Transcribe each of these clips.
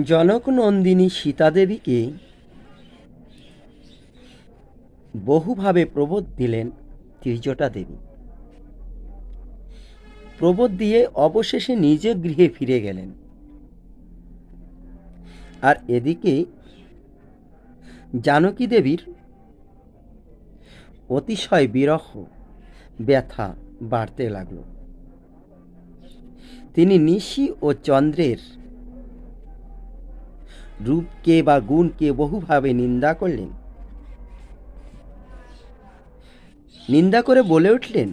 জনক নন্দিনী সীতাদেবীকে বহুভাবে প্রবোধ দিলেন ত্রিজটা দেবী। প্রবোধ দিয়ে অবশেষে নিজ গৃহে ফিরে গেলেন। আর এদিকে জানকী দেবীর অতিশয় বিরহ ব্যথা বাড়তে লাগল। তিনি নিশি ও চন্দ্রের রূপকে বা গুণকে বহুভাবে নিন্দা করলেন। নিন্দা করে বলে উঠলেন,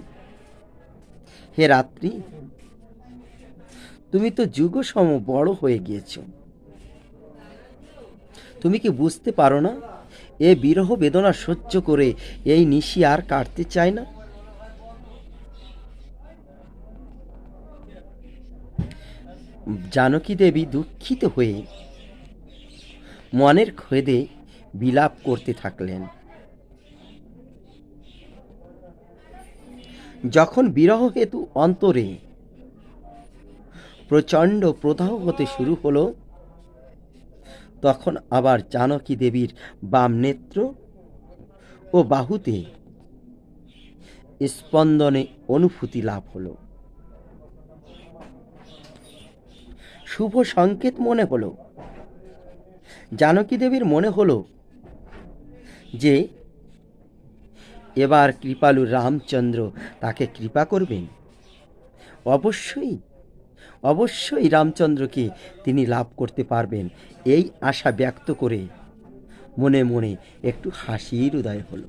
হে রাত্রি, তুমি তো যুগসম বড় হয়ে গিয়েছ। তুমি কি বুঝতে পারো না, এ বিরহ বেদনা সহ্য করে এই নিশি আর কাটতে চায় না? জানকী দেবী দুঃখিত হয়ে মনের খেদে বিলাপ করতে থাকলেন। যখন বিরহ হেতু অন্তরে প্রচণ্ড প্রদাহ হতে শুরু হলো, তখন আবার জানকী দেবীর বাম নেত্র ও বাহুতে স্পন্দনে অনুভূতি লাভ হলো। শুভ সংকেত মনে হলো। জানকী দেবীর মনে হলো যে এবার কৃপালু রামচন্দ্র তাকে কৃপা করবেন। অবশ্যই অবশ্যই রামচন্দ্রকে তিনি লাভ করতে পারবেন, এই আশা ব্যক্ত করে মনে মনে একটু হাসির উদয় হলো।